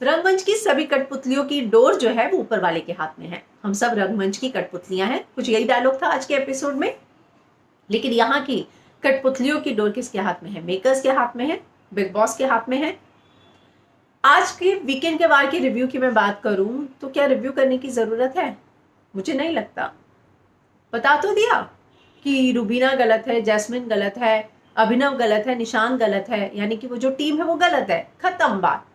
रंगमंच की सभी कठपुतलियों की डोर जो है वो ऊपर वाले के हाथ में है। हम सब रंगमंच की कठपुतलियां हैं, कुछ यही डायलॉग था आज के एपिसोड में। लेकिन यहाँ की कठपुतलियों की डोर किसके हाथ में है? मेकर्स के हाथ में है, बिग बॉस के हाथ में है। आज के वीकेंड के वार की रिव्यू की मैं बात करूं तो क्या रिव्यू करने की जरूरत है? मुझे नहीं लगता। बता तो दिया कि रुबीना गलत है, जैस्मिन गलत है, अभिनव गलत है, निशान गलत है, यानी कि वो जो टीम है वो गलत है। खत्म बात।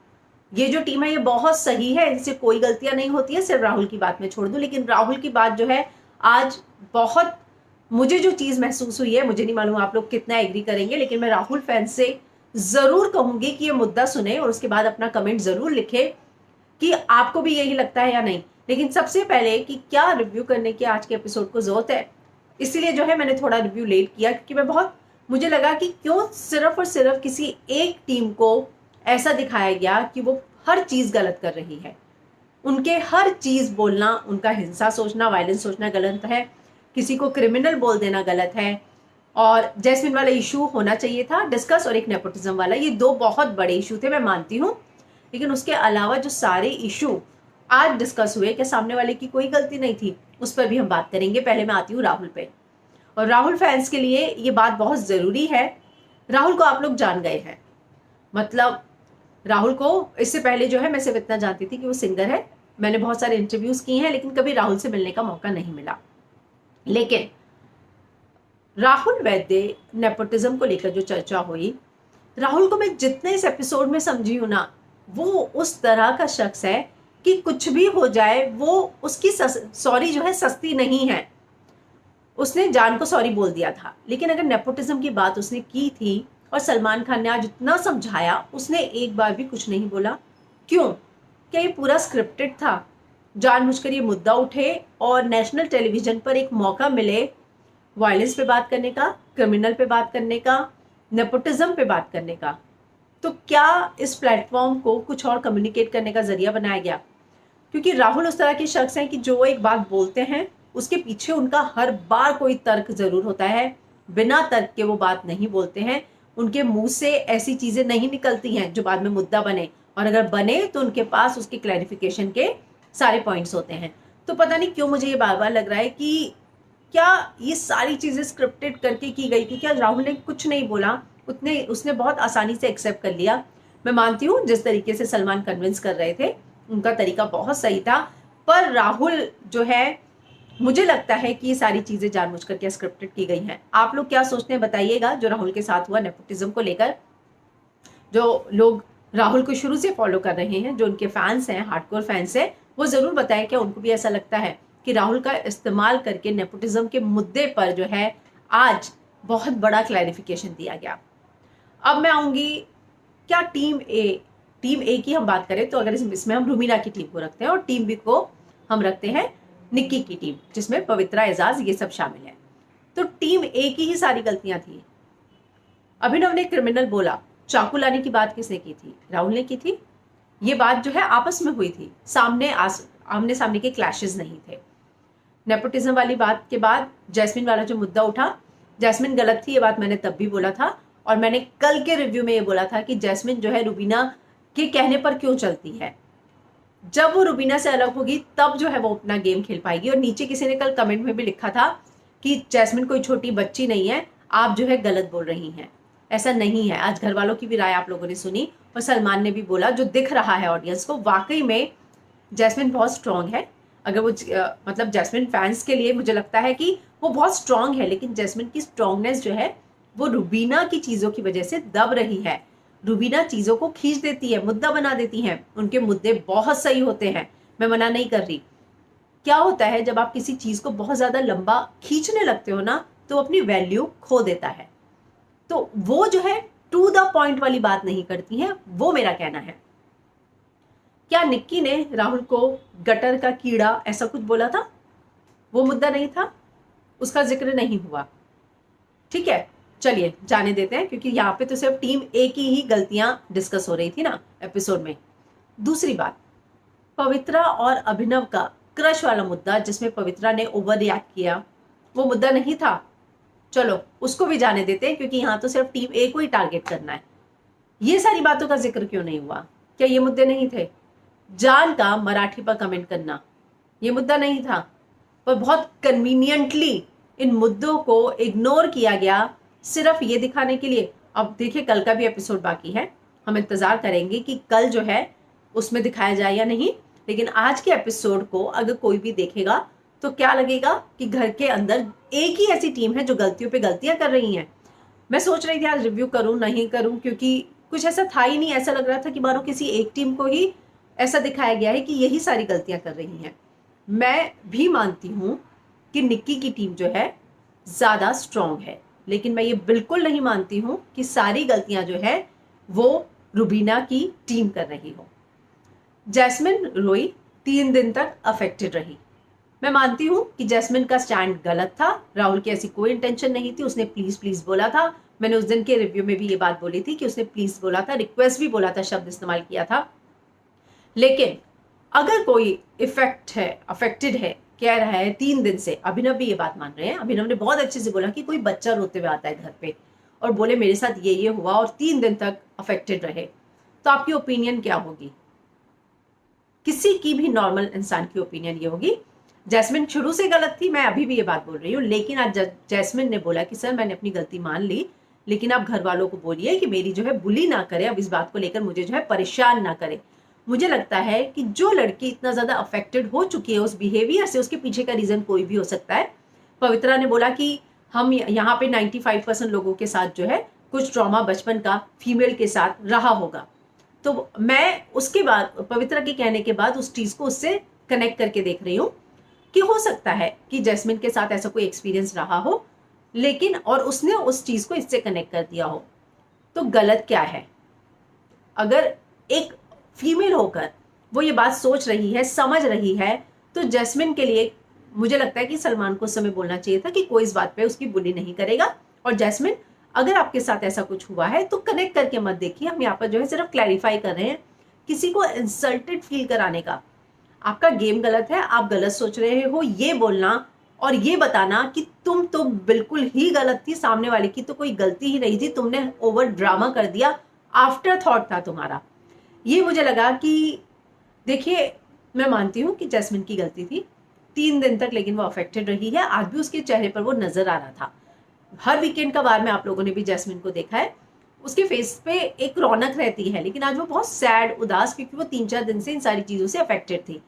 ये जो टीम है ये बहुत सही है, इनसे कोई गलतियां नहीं होती है, सिर्फ राहुल की बात में छोड़ दो। लेकिन राहुल की बात जो है आज बहुत, मुझे जो चीज महसूस हुई है, मुझे नहीं मालूम आप लोग कितना एग्री करेंगे, लेकिन मैं राहुल फैन से जरूर कहूंगी कि ये मुद्दा सुने और उसके बाद अपना कमेंट जरूर लिखे कि आपको भी यही लगता है या नहीं। लेकिन सबसे पहले कि क्या रिव्यू करने की आज के एपिसोड को जरूरत है, इसीलिए जो है मैंने थोड़ा रिव्यू लेट किया, क्योंकि मैं बहुत, मुझे लगा कि क्यों सिर्फ और सिर्फ किसी एक टीम को ऐसा दिखाया गया कि वो हर चीज गलत कर रही है। उनके हर चीज बोलना, उनका हिंसा सोचना, वायलेंस सोचना गलत है, किसी को क्रिमिनल बोल देना गलत है। और जैस्मिन वाला इशू होना चाहिए था डिस्कस, और एक नेपोटिज्म वाला, ये दो बहुत बड़े इशू थे, मैं मानती हूँ। लेकिन उसके अलावा जो सारे इशू आज डिस्कस हुए, कि सामने वाले की कोई गलती नहीं थी, उस पर भी हम बात करेंगे। पहले मैं आती हूँ राहुल पे। और राहुल फैंस के लिए ये बात बहुत जरूरी है। राहुल को आप लोग जान गए हैं, मतलब राहुल को इससे पहले जो है मैं सिर्फ इतना जानती थी कि वो सिंगर है। मैंने बहुत सारे इंटरव्यूज किए हैं, लेकिन कभी राहुल से मिलने का मौका नहीं मिला। लेकिन राहुल वैद्य नेपोटिज्म को लेकर जो चर्चा हुई, राहुल को मैं जितने इस एपिसोड में समझी हूं ना, वो उस तरह का शख्स है कि कुछ भी हो जाए वो उसकी सॉरी जो है सस्ती नहीं है। उसने जान को सॉरी बोल दिया था, लेकिन अगर नेपोटिज्म की बात उसने की थी और सलमान खान ने आज इतना समझाया, उसने एक बार भी कुछ नहीं बोला। क्यों? क्या ये पूरा स्क्रिप्टेड था? जानबूझकर ये मुद्दा उठे और नेशनल टेलीविजन पर एक मौका मिले वायलेंस पे बात करने का, क्रिमिनल पे बात करने का, नेपोटिज्म पे बात करने का, तो क्या इस प्लेटफॉर्म को कुछ और कम्युनिकेट करने का जरिया बनाया गया? क्योंकि राहुल उस तरह के शख्स हैं कि जो एक बात बोलते हैं उसके पीछे उनका हर बार कोई तर्क जरूर होता है। बिना तर्क के वो बात नहीं बोलते हैं। उनके मुंह से ऐसी चीजें नहीं निकलती हैं जो बाद में मुद्दा बने, और अगर बने तो उनके पास उसके क्लैरिफिकेशन के सारे पॉइंट्स होते हैं। तो पता नहीं क्यों मुझे ये बार बार लग रहा है कि क्या ये सारी चीजें स्क्रिप्टेड करके की गई थी? क्या राहुल ने कुछ नहीं बोला, उतने उसने बहुत आसानी से एक्सेप्ट कर लिया? मैं मानती हूँ जिस तरीके से सलमान कन्विंस कर रहे थे उनका तरीका बहुत सही था, पर राहुल जो है, मुझे लगता है कि ये सारी चीजें जानबूझकर क्या स्क्रिप्टेड की गई हैं। आप लोग क्या सोचते हैं बताइएगा, जो राहुल के साथ हुआ नेपोटिज्म को लेकर। जो लोग राहुल को शुरू से फॉलो कर रहे हैं, जो उनके फैंस हैं, हार्डकोर फैंस हैं, वो जरूर बताएं क्या उनको भी ऐसा लगता है कि राहुल का इस्तेमाल करके नेपोटिज्म के मुद्दे पर जो है आज बहुत बड़ा क्लैरिफिकेशन दिया गया। अब मैं आऊंगी, क्या टीम ए की हम बात करें तो अगर इसमें हम रुमीना की टीम को रखते हैं और टीम बी को हम रखते हैं निक्की की टीम, जिसमें पवित्रा, एजाज, ये सब शामिल है। तो टीम ए की ही सारी गलतियां थी। अभिनव ने क्रिमिनल बोला, चाकू लाने की बात किसने की थी? राहुल ने की थी। ये बात जो है आपस में हुई थी, आमने सामने के क्लैशेस नहीं थे। नेपोटिज्म वाली बात के बाद जैस्मिन वाला जो मुद्दा उठा, जैस्मिन गलत थी, ये बात मैंने तब भी बोला था, और मैंने कल के रिव्यू में ये बोला था कि जैस्मिन जो है रुबीना के कहने पर क्यों चलती है। जब वो रुबीना से अलग होगी तब जो है वो अपना गेम खेल पाएगी। और नीचे किसी ने कल कमेंट में भी लिखा था कि जैस्मिन कोई छोटी बच्ची नहीं है, आप जो है गलत बोल रही हैं। ऐसा नहीं है। आज घर वालों की भी राय आप लोगों ने सुनी, और सलमान ने भी बोला, जो दिख रहा है ऑडियंस को, वाकई में जैस्मिन बहुत स्ट्रांग है। अगर वो मतलब जैस्मिन फैंस के लिए मुझे लगता है कि वो बहुत स्ट्रांग है, लेकिन जैस्मिन की स्ट्रांगनेस जो है वो रुबीना की चीजों की वजह से दब रही है। रुबीना चीजों को खींच देती है, मुद्दा बना देती है, उनके मुद्दे बहुत सही होते हैं, मैं मना नहीं कर रही। क्या होता है जब आप किसी चीज को बहुत ज्यादा लंबा खींचने लगते हो ना, तो अपनी वैल्यू खो देता है। तो वो जो है टू द पॉइंट वाली बात नहीं करती है, वो मेरा कहना है। क्या निक्की ने राहुल को गटर का कीड़ा ऐसा कुछ बोला था? वो मुद्दा नहीं था, उसका जिक्र नहीं हुआ। ठीक है, चलिए जाने देते हैं, क्योंकि यहाँ पे तो सिर्फ टीम ए की ही गलतियां डिस्कस हो रही थी ना एपिसोड में। दूसरी बात, पवित्रा और अभिनव का क्रश वाला मुद्दा, जिसमें पवित्रा ने ओवर रिएक्ट किया, वो मुद्दा नहीं था। चलो उसको भी जाने देते हैं, क्योंकि यहाँ तो सिर्फ टीम ए को ही टारगेट करना है। ये सारी बातों का जिक्र क्यों नहीं हुआ? क्या ये मुद्दे नहीं थे? जान का मराठी पर कमेंट करना ये मुद्दा नहीं था, पर बहुत कन्वीनियंटली इन मुद्दों को इग्नोर किया गया सिर्फ ये दिखाने के लिए। अब देखिए कल का भी एपिसोड बाकी है, हम इंतजार करेंगे कि कल जो है उसमें दिखाया जाए या नहीं। लेकिन आज के एपिसोड को अगर कोई भी देखेगा तो क्या लगेगा कि घर के अंदर एक ही ऐसी टीम है जो गलतियों पे गलतियां कर रही हैं। मैं सोच रही थी आज रिव्यू करूं नहीं करूं, क्योंकि कुछ ऐसा था ही नहीं। ऐसा लग रहा था कि मानो किसी एक टीम को ही ऐसा दिखाया गया है कि यही सारी गलतियां कर रही हैं। मैं भी मानती हूं कि निक्की की टीम जो है ज्यादा स्ट्रांग है, लेकिन मैं ये बिल्कुल नहीं मानती हूं कि सारी गलतियां जो है वो रुबीना की टीम कर रही हो। जैस्मिन रोई 3 दिन तक अफेक्टेड रही। मैं मानती हूं कि जैस्मिन का स्टैंड गलत था, राहुल की ऐसी कोई इंटेंशन नहीं थी, उसने प्लीज प्लीज बोला था। मैंने उस दिन के रिव्यू में भी ये बात बोली थी कि उसने प्लीज बोला था, रिक्वेस्ट भी बोला था, शब्द इस्तेमाल किया था। लेकिन अगर कोई अफेक्टेड है, कह रहा है 3 दिन से, अभिनव भी ये बात मान रहे हैं, अभिनव ने बहुत अच्छे से बोला कि कोई बच्चा रोते हुए आता है घर पे और बोले मेरे साथ ये हुआ और 3 दिन तक अफेक्टेड रहे, तो आपकी ओपिनियन क्या होगी? किसी की भी नॉर्मल इंसान की ओपिनियन ये होगी जैस्मिन शुरू से गलत थी। मैं अभी भी ये बात बोल रही हूँ, लेकिन आज जैस्मिन ने बोला कि सर मैंने अपनी गलती मान ली, लेकिन आप घर वालों को बोलिए कि मेरी जो है बुली ना करे, अब इस बात को लेकर मुझे जो है परेशान ना करे। मुझे लगता है कि जो लड़की इतना ज्यादा अफेक्टेड हो चुकी है उस बिहेवियर से, उसके पीछे का रीजन कोई भी हो सकता है। पवित्रा ने बोला कि हम यहाँ पे 95% लोगों के साथ जो है कुछ ट्रॉमा बचपन का फीमेल के साथ रहा होगा। तो मैं उसके बाद पवित्रा के कहने के बाद उस चीज को उससे कनेक्ट करके देख रही हूँ कि हो सकता है कि जैस्मिन के साथ ऐसा कोई एक्सपीरियंस रहा हो, लेकिन और उसने उस चीज को इससे कनेक्ट कर दिया हो। तो गलत क्या है? अगर एक फीमेल होकर वो ये बात सोच रही है, समझ रही है, तो जैस्मिन के लिए मुझे लगता है कि सलमान को उस समय बोलना चाहिए था कि कोई इस बात पे उसकी बुली नहीं करेगा। और जैस्मिन अगर आपके साथ ऐसा कुछ हुआ है तो कनेक्ट करके मत देखिए, हम यहाँ पर जो है सिर्फ क्लैरिफाई कर रहे हैं, किसी को इंसल्टेड फील कराने का। आपका गेम गलत है, आप गलत सोच रहे हो, ये बोलना और ये बताना कि तुम तो बिल्कुल ही गलत थी, सामने वाले की तो कोई गलती ही नहीं थी, तुमने ओवर ड्रामा कर दिया, आफ्टर थॉट था तुम्हारा। ये मुझे लगा कि देखिए मैं मानती हूँ कि जैस्मिन की गलती थी 3 दिन तक, लेकिन वो अफेक्टेड रही है। आज भी उसके चेहरे पर वो नजर आ रहा था। हर वीकेंड का बार में आप लोगों ने भी जैस्मिन को देखा है, उसके फेस पे एक रौनक रहती है, लेकिन आज वो बहुत सैड, उदास, क्योंकि वो 3-4 दिन से इन सारी चीजों से अफेक्टेड थी।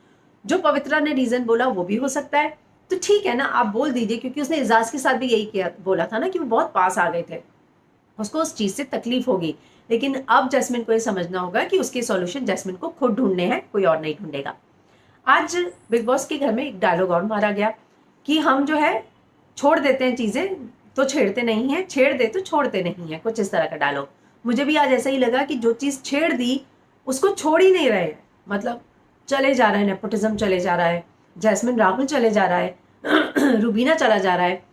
जो पवित्रा ने रीजन बोला वो भी हो सकता है, तो ठीक है ना, आप बोल दीजिए, क्योंकि उसने एजाज के साथ भी यही किया, बोला था ना कि वो बहुत पास आ गए थे, उसको उस चीज से तकलीफ होगी। लेकिन अब जैस्मिन को ये समझना होगा कि उसके सॉल्यूशन जैस्मिन को खुद ढूंढने हैं, कोई और नहीं ढूंढेगा। आज बिग बॉस के घर में एक डायलॉग और मारा गया कि हम जो है छोड़ देते हैं चीजें तो छेड़ते नहीं है, छेड़ दे तो छोड़ते नहीं है, कुछ इस तरह का डायलॉग। मुझे भी आज ऐसा ही लगा कि जो चीज छेड़ दी उसको छोड़ ही नहीं रहे, मतलब चले जा रहे हैं, नेपोटिज्म चले जा रहा है, जैस्मिन राहुल चले जा रहा है, रुबीना चला जा रहा है।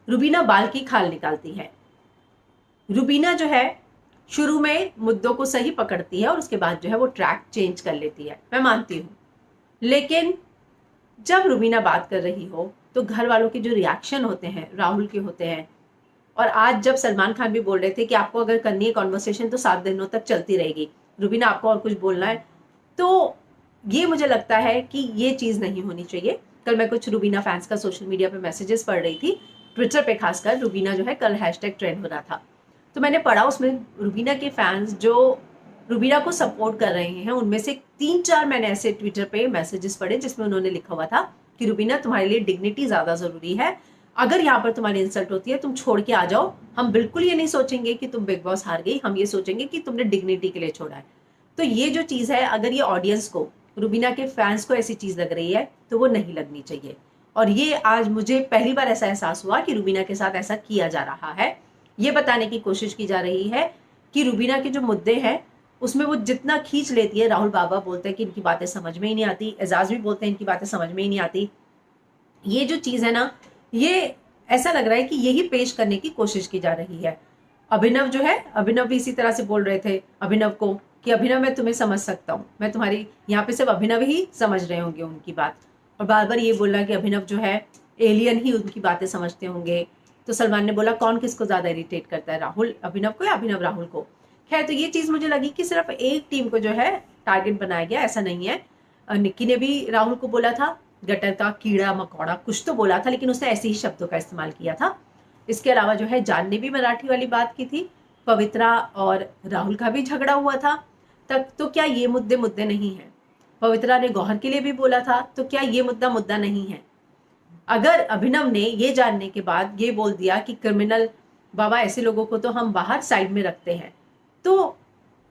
रुबीना बाल की खाल निकालती है। रुबीना जो है शुरू में मुद्दों को सही पकड़ती है और उसके बाद जो है वो ट्रैक चेंज कर लेती है, मैं मानती हूँ। लेकिन जब रुबीना बात कर रही हो तो घर वालों के जो रिएक्शन होते हैं राहुल के होते हैं, और आज जब सलमान खान भी बोल रहे थे कि आपको अगर करनी है कॉन्वर्सेशन तो 7 दिनों तक चलती रहेगी, रुबीना आपको और कुछ बोलना है, तो ये मुझे लगता है कि ये चीज़ नहीं होनी चाहिए। कल मैं कुछ रुबीना फैंस का सोशल मीडिया पे मैसेजेस पढ़ रही थी, ट्विटर पे खासकर। रुबीना जो है कल हैशटैग ट्रेंड हो रहा था, तो मैंने पढ़ा उसमें रुबीना के फैंस जो रुबीना को सपोर्ट कर रहे हैं उनमें से 3-4 मैंने ऐसे ट्विटर पे मैसेजेस पढ़े जिसमें उन्होंने लिखा हुआ था कि रुबीना तुम्हारे लिए डिग्निटी ज्यादा जरूरी है, अगर यहाँ पर तुम्हारी इंसल्ट होती है तुम छोड़ के आ जाओ, हम बिल्कुल ये नहीं सोचेंगे कि तुम बिग बॉस हार गई, हम ये सोचेंगे कि तुमने डिग्निटी के लिए छोड़ा है। तो ये जो चीज है, अगर ये ऑडियंस को, रुबीना के फैंस को ऐसी चीज लग रही है तो वो नहीं लगनी चाहिए। और ये आज मुझे पहली बार ऐसा एहसास हुआ कि रुबीना के साथ ऐसा किया जा रहा है। ये बताने की कोशिश की जा रही है कि रुबीना के जो मुद्दे हैं उसमें वो जितना खींच लेती है। राहुल बाबा बोलते हैं कि इनकी बातें समझ में ही नहीं आती, एजाज भी बोलते हैं इनकी बातें समझ में ही नहीं आती। ये जो चीज है ना, ये ऐसा लग रहा है कि यही पेश करने की कोशिश की जा रही है। अभिनव जो है, अभिनव भी इसी तरह से बोल रहे थे अभिनव को कि अभिनव मैं तुम्हें समझ सकता हूँ, मैं तुम्हारी, यहाँ पे सिर्फ अभिनव ही समझ रहे होंगे उनकी बात, और बार बार ये बोलना कि अभिनव जो है एलियन ही उनकी बातें समझते होंगे। तो सलमान ने बोला कौन किसको ज्यादा इरिटेट करता है, राहुल अभिनव को या अभिनव राहुल को। खैर, तो ये चीज मुझे लगी कि सिर्फ एक टीम को जो है टारगेट बनाया गया, ऐसा नहीं है। निक्की ने भी राहुल को बोला था गटर का कीड़ा मकोड़ा, कुछ तो बोला था, लेकिन उसने ऐसे ही शब्दों का इस्तेमाल किया था। इसके अलावा जो है जान ने भी मराठी वाली बात की थी। पवित्रा और राहुल का भी झगड़ा हुआ था तक, तो क्या ये मुद्दे मुद्दे नहीं है? पवित्रा ने गौहर के लिए भी बोला था, तो क्या ये मुद्दा मुद्दा नहीं है? अगर अभिनव ने ये जानने के बाद ये बोल दिया कि क्रिमिनल बाबा ऐसे लोगों को तो हम बाहर साइड में रखते हैं, तो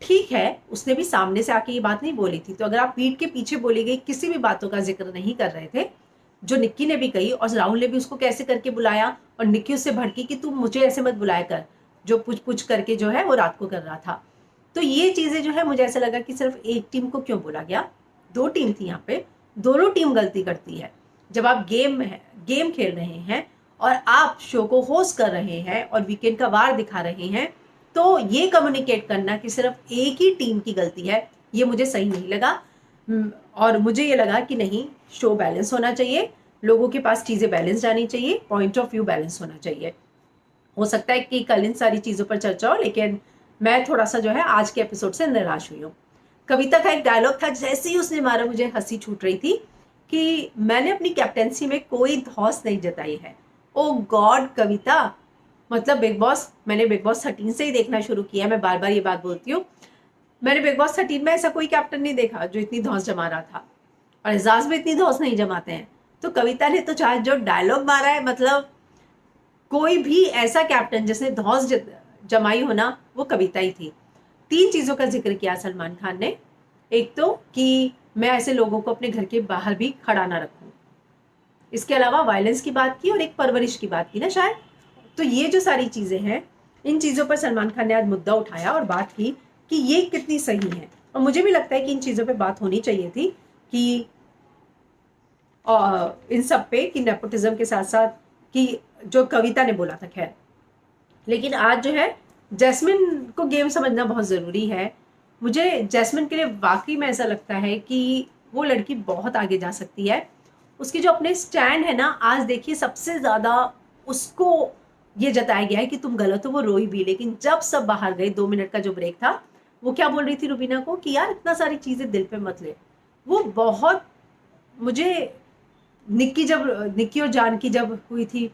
ठीक है, उसने भी सामने से आके ये बात नहीं बोली थी। तो अगर आप पीठ के पीछे बोली गई किसी भी बातों का जिक्र नहीं कर रहे थे, जो निक्की ने भी कही और राहुल ने भी उसको कैसे करके बुलाया, और निक्की उससे भड़की कि तुम मुझे ऐसे मत बुलाया कर, जो पुछ पुछ करके जो है वो रात को कर रहा था। तो ये चीजें जो है मुझे ऐसा लगा कि सिर्फ एक टीम को क्यों बोला गया, दो टीम थी यहाँ पे, दोनों टीम गलती करती है। जब आप गेम खेल रहे हैं और आप शो को होस्ट कर रहे हैं और वीकेंड का वार दिखा रहे हैं, तो ये कम्युनिकेट करना कि सिर्फ एक ही टीम की गलती है, ये मुझे सही नहीं लगा। और मुझे ये लगा कि नहीं, शो बैलेंस होना चाहिए, लोगों के पास चीज़ें बैलेंस जानी चाहिए, पॉइंट ऑफ व्यू बैलेंस होना चाहिए। हो सकता है कि कल इन सारी चीज़ों पर चर्चा हो, लेकिन मैं थोड़ा सा जो है आज के एपिसोड से निराश हुई हूँ। कविता का एक डायलॉग था, जैसे ही उसने मारा मुझे हंसी छूट रही थी कि मैंने अपनी कैप्टेंसी में कोई धौस नहीं जताई है। ओ गॉड कविता, मतलब बिग बॉस, मैंने बिग बॉस 13 से ही देखना शुरू किया, मैं बार बार ये बात बोलती हूँ। मैंने बिग बॉस 13 में ऐसा कोई कैप्टन नहीं देखा जो इतनी धौस जमा रहा था, और एजाज में इतनी धौस नहीं जमाते हैं। तो कविता ने तो चाहे जो डायलॉग मारा है, मतलब कोई भी ऐसा कैप्टन जिसने धौस जमाई हो ना, वो कविता ही थी। 3 चीजों का जिक्र किया सलमान खान ने। एक तो कि मैं ऐसे लोगों को अपने घर के बाहर भी खड़ा ना रखूं, इसके अलावा वायलेंस की बात की और एक परवरिश की बात की ना शायद। तो ये जो सारी चीजें हैं, इन चीजों पर सलमान खान ने आज मुद्दा उठाया और बात की कि ये कितनी सही है। और मुझे भी लगता है कि इन चीजों पे बात होनी चाहिए थी कि इन सब पे कि नेपोटिज्म के साथ साथ कि जो कविता ने बोला था, खैर। लेकिन आज जो है जैस्मिन को गेम समझना बहुत ज़रूरी है। मुझे जैस्मिन के लिए वाकई में ऐसा लगता है कि वो लड़की बहुत आगे जा सकती है। उसकी जो अपने स्टैंड है ना, आज देखिए सबसे ज़्यादा उसको ये जताया गया है कि तुम गलत हो, वो रोई भी। लेकिन जब सब बाहर गए, 2 मिनट का जो ब्रेक था, वो क्या बोल रही थी रुबीना को कि यार इतना सारी चीज़ें दिल पे मत ले। वो बहुत, मुझे निक्की और जान की जब हुई थी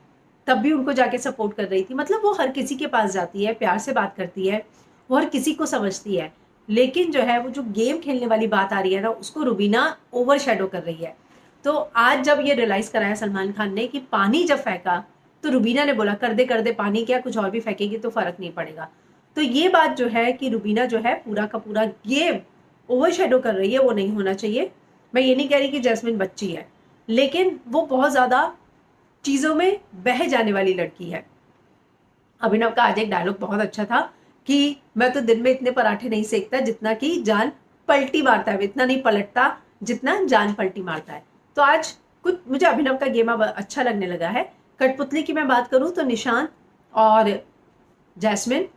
तब भी उनको जाके सपोर्ट कर रही थी। मतलब वो हर किसी के पास जाती है, प्यार से बात करती है, वो हर किसी को समझती है। लेकिन जो है वो जो गेम खेलने वाली बात आ रही है ना, उसको रुबीना ओवर शेडो कर रही है। तो आज जब ये रियलाइज कराया सलमान खान ने कि पानी जब फेंका, तो रुबीना ने बोला कर दे पानी, क्या कुछ और भी फेंकेगी तो फर्क नहीं पड़ेगा। तो ये बात जो है कि रुबीना जो है पूरा का पूरा गेम ओवर शेडो कर रही है, वो नहीं होना चाहिए। मैं ये नहीं कह रही कि जैस्मिन बच्ची है, लेकिन वो बहुत ज्यादा चीजों में बह जाने वाली लड़की है। अभिनव का आज एक डायलॉग बहुत अच्छा था कि मैं तो दिन में इतने पराठे नहीं सेकता जितना कि जान पलटी मारता है, इतना नहीं पलटता जितना जान पलटी मारता है। तो आज कुछ मुझे अभिनव का गेम अब अच्छा लगने लगा है। कठपुतली की मैं बात करूं तो निशांत और जैस्मिन,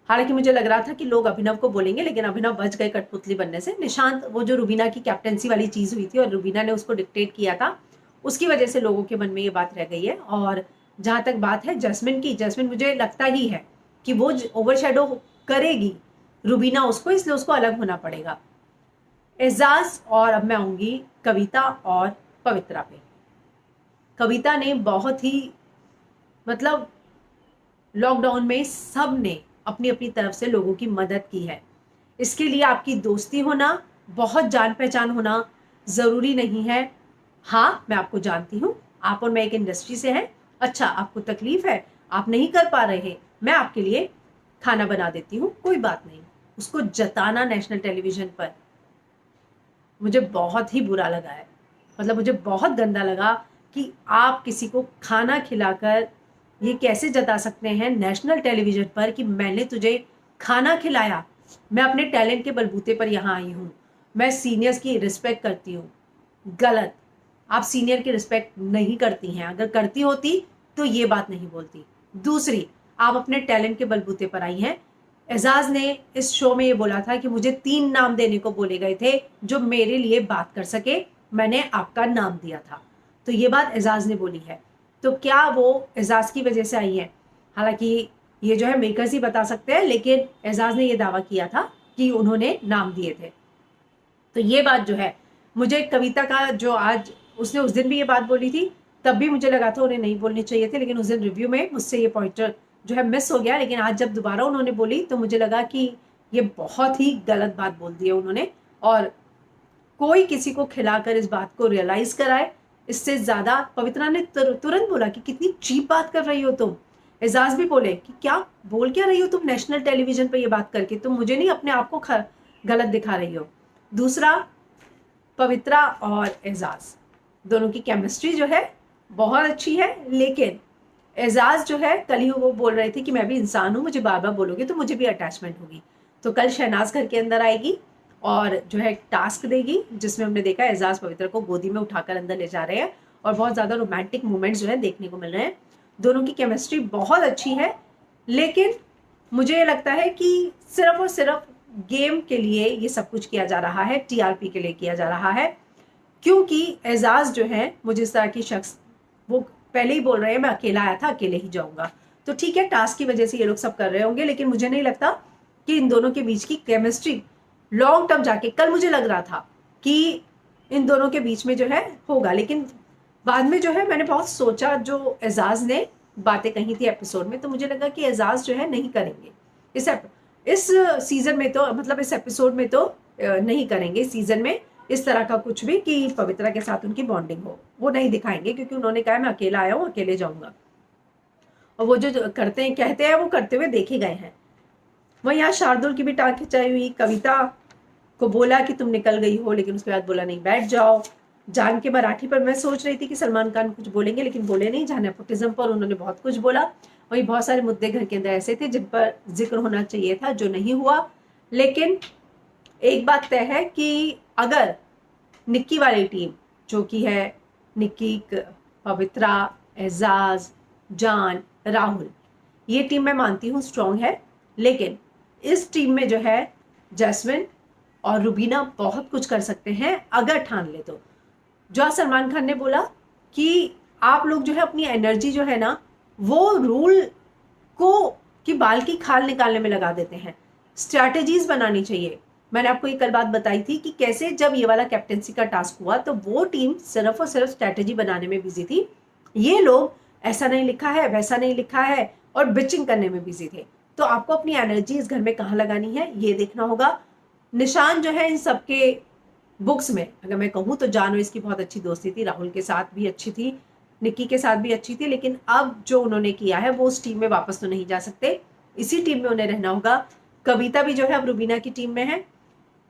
हालांकि मुझे लग रहा था कि लोग अभिनव को बोलेंगे, लेकिन अभिनव बच गए कठपुतली बनने से। निशांत, वो जो रुबीना की कैप्टेंसी वाली चीज हुई थी और रुबीना ने उसको डिक्टेट किया था, उसकी वजह से लोगों के मन में ये बात रह गई है। और जहां तक बात है जैस्मिन की, जैस्मिन मुझे लगता ही है कि वो ओवरशैडो करेगी रुबीना उसको, इसलिए उसको अलग होना पड़ेगा। एजाज और अब मैं आऊंगी कविता और पवित्रा पे। कविता ने बहुत ही, मतलब लॉकडाउन में सब ने अपनी अपनी तरफ से लोगों की मदद की है। इसके लिए आपकी दोस्ती होना, बहुत जान पहचान होना जरूरी नहीं है। हाँ, मैं आपको जानती हूँ, आप और मैं एक इंडस्ट्री से हैं। अच्छा, आपको तकलीफ है, आप नहीं कर पा रहे, मैं आपके लिए खाना बना देती हूँ, कोई बात नहीं। उसको जताना नेशनल टेलीविजन पर मुझे बहुत ही बुरा लगा है। मतलब मुझे बहुत गंदा लगा कि आप किसी को खाना खिलाकर ये कैसे जता सकते हैं नेशनल टेलीविजन पर कि मैंने तुझे खाना खिलाया, मैं अपने टैलेंट के बलबूते पर यहाँ आई हूँ, मैं सीनियर्स की रिस्पेक्ट करती हूँ। गलत, आप सीनियर की रिस्पेक्ट नहीं करती हैं। अगर करती होती तो ये बात नहीं बोलती। दूसरी, आप अपने टैलेंट के बलबूते पर आई हैं। एजाज ने इस शो में ये बोला था कि मुझे 3 नाम देने को बोले गए थे जो मेरे लिए बात कर सके, मैंने आपका नाम दिया था। तो ये बात एजाज ने बोली है। तो क्या वो एजाज की वजह से आई है? हालांकि ये जो है मेकर्स ही बता सकते हैं, लेकिन एजाज ने ये दावा किया था कि उन्होंने नाम दिए थे। तो ये बात जो है मुझे कविता का जो आज उसने उस दिन भी ये बात बोली थी, तब भी मुझे लगा था उन्हें नहीं बोलनी चाहिए थी, लेकिन उस दिन रिव्यू में मुझसे ये पॉइंटर जो है मिस हो गया। लेकिन आज जब दोबारा उन्होंने बोली तो मुझे लगा कि ये बहुत ही गलत बात बोल दी है उन्होंने, और कोई किसी को खिलाकर इस बात को रियलाइज कराए, इससे ज्यादा पवित्रा ने तुरंत बोला कि कितनी चीप बात कर रही हो तुम। एजाज भी बोले कि क्या बोल क्या रही हो तुम नेशनल टेलीविजन पर ये बात करके, तुम मुझे नहीं अपने आप को गलत दिखा रही हो। दूसरा, पवित्रा और एजाज दोनों की केमिस्ट्री जो है बहुत अच्छी है, लेकिन एजाज जो है कल ही वो बोल रहे थे कि मैं भी इंसान हूं, मुझे बार बार बोलोगे तो मुझे भी अटैचमेंट होगी। तो कल शहनाज घर के अंदर आएगी और जो है टास्क देगी, जिसमें हमने देखा एजाज पवित्रा को गोदी में उठाकर अंदर ले जा रहे हैं और बहुत ज्यादा रोमांटिक मोमेंट्स जो है देखने को मिल रहे हैं। दोनों की केमिस्ट्री बहुत अच्छी है, लेकिन मुझे ये लगता है कि सिर्फ और सिर्फ गेम के लिए ये सब कुछ किया जा रहा है, टीआरपी के लिए किया जा रहा है। क्योंकि एजाज जो है, मुझे इस तरह की शख्स, वो पहले ही बोल रहे हैं मैं अकेला आया था, अकेले ही जाऊंगा। तो ठीक है, टास्क की वजह से ये लोग सब कर रहे होंगे, लेकिन मुझे नहीं लगता कि इन दोनों के बीच की केमिस्ट्री लॉन्ग टर्म जाके, कल मुझे लग रहा था कि इन दोनों के बीच में जो है होगा, लेकिन बाद में जो है मैंने बहुत सोचा, जो एजाज ने बातें कही थी एपिसोड में, तो मुझे लगा कि एजाज जो है नहीं करेंगे इस सीजन में, तो मतलब इस एपिसोड में तो नहीं करेंगे सीजन में इस तरह का कुछ भी कि पवित्रा के साथ उनकी बॉन्डिंग हो, वो नहीं दिखाएंगे, क्योंकि उन्होंने कहा मैं अकेला आया हूँ, अकेले जाऊंगा। और वो जो करते हैं, कहते हैं, वो करते हुए देखे गए हैं। वहीं यहाँ शार्दुल की भी टांग खिंचाई हुई, कविता को बोला कि तुम निकल गई हो, लेकिन उसके बाद बोला नहीं बैठ जाओ। जान के मराठी पर मैं सोच रही थी कि सलमान खान कुछ बोलेंगे, लेकिन बोले नहीं। जहाँ नेपोटिज्म पर उन्होंने बहुत कुछ बोला। वहीं बहुत सारे मुद्दे घर के अंदर ऐसे थे जिन पर जिक्र होना चाहिए था, जो नहीं हुआ। लेकिन एक बात तय है कि अगर निक्की वाली टीम, जो कि है निक्की, पवित्रा, एजाज, जान, राहुल, ये टीम मैं मानती हूँ स्ट्रॉन्ग है, लेकिन इस टीम में जो है जैस्मिन और रुबीना बहुत कुछ कर सकते हैं अगर ठान ले तो। जो सलमान खान ने बोला कि आप लोग जो है अपनी एनर्जी जो है ना, वो रूल को कि बाल की खाल निकालने में लगा देते हैं। स्ट्रैटेजीज बनानी चाहिए। मैंने आपको ये कल बात बताई थी कि कैसे जब ये वाला कैप्टेंसी का टास्क हुआ तो वो टीम सिर्फ और सिर्फ स्ट्रैटेजी बनाने में बिजी थी। ये लोग ऐसा नहीं लिखा है, वैसा नहीं लिखा है और बिचिंग करने में बिजी थे। तो आपको अपनी एनर्जी इस घर में कहाँ लगानी है ये देखना होगा। निशान जो है इन सबके बुक्स में, अगर मैं कहूँ तो जान और इसकी बहुत अच्छी दोस्ती थी, राहुल के साथ भी अच्छी थी, निक्की के साथ भी अच्छी थी, लेकिन अब जो उन्होंने किया है वो उस टीम में वापस तो नहीं जा सकते, इसी टीम में उन्हें रहना होगा। कविता भी जो है अब रुबीना की टीम में है।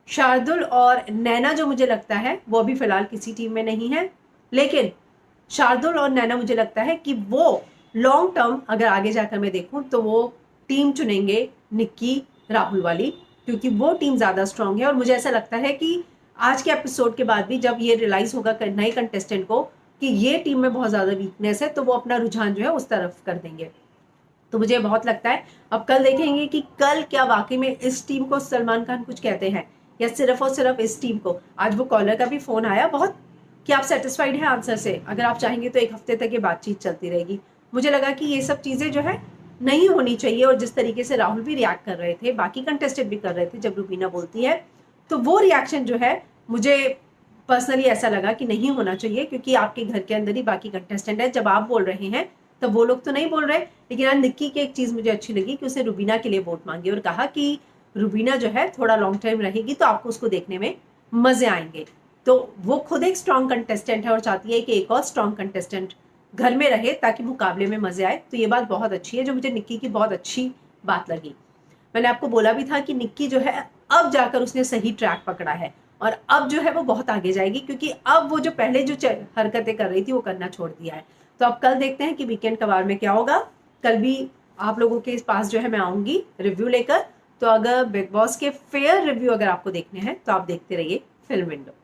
शार्दुल और नैना जो मुझे लगता है वो अभी फिलहाल किसी टीम में नहीं है, लेकिन शार्दुल और नैना मुझे लगता है कि वो लॉन्ग टर्म अगर आगे जाकर मैं देखूं तो वो टीम चुनेंगे निक्की राहुल वाली, क्योंकि वो टीम ज्यादा स्ट्रांग है। और मुझे ऐसा लगता है कि आज के एपिसोड के बाद भी जब ये रियलाइज होगा नए कंटेस्टेंट को कि ये टीम में बहुत ज्यादा वीकनेस है, तो वो अपना रुझान जो है उस तरफ कर देंगे। तो मुझे बहुत लगता है अब कल देखेंगे कि कल क्या वाकई में इस टीम को सलमान खान कुछ कहते हैं या सिर्फ और सिर्फ इस टीम को। आज वो कॉलर का भी फोन आया बहुत कि आप सेटिस्फाइड हैं आंसर से, अगर आप चाहेंगे तो एक हफ्ते तक ये बातचीत चलती रहेगी। मुझे लगा कि ये सब चीजें जो है नहीं होनी चाहिए। और जिस तरीके से राहुल भी रिएक्ट कर रहे थे, बाकी कंटेस्टेंट भी कर रहे थे जब रुबीना बोलती है, तो वो रिएक्शन जो है मुझे पर्सनली ऐसा लगा कि नहीं होना चाहिए, क्योंकि आपके घर के अंदर ही बाकी कंटेस्टेंट है। जब आप बोल रहे हैं तब वो लोग तो नहीं बोल रहे। लेकिन आज निक्की की एक चीज मुझे अच्छी लगी कि उसने रुबीना के लिए वोट मांगी और कहा कि रुबीना जो है थोड़ा लॉन्ग टाइम रहेगी तो आपको उसको देखने में मजे आएंगे। तो वो खुद एक स्ट्रॉन्ग कंटेस्टेंट है और चाहती है कि एक और स्ट्रॉन्ग कंटेस्टेंट घर में रहे ताकि मुकाबले में मजे आए। तो ये बात बहुत अच्छी है, जो मुझे निक्की की बहुत अच्छी बात लगी। मैंने आपको बोला भी था कि निक्की जो है अब जाकर उसने सही ट्रैक पकड़ा है और अब जो है वो बहुत आगे जाएगी, क्योंकि अब वो जो पहले जो हरकतें कर रही थी वो करना छोड़ दिया है। तो अब कल देखते हैं कि वीकेंड कबाड़ में क्या होगा। कल भी आप लोगों के पास जो है मैं आऊंगी रिव्यू लेकर। तो अगर बिग बॉस के फेयर रिव्यू अगर आपको देखने हैं तो आप देखते रहिए फिल्म विंडो।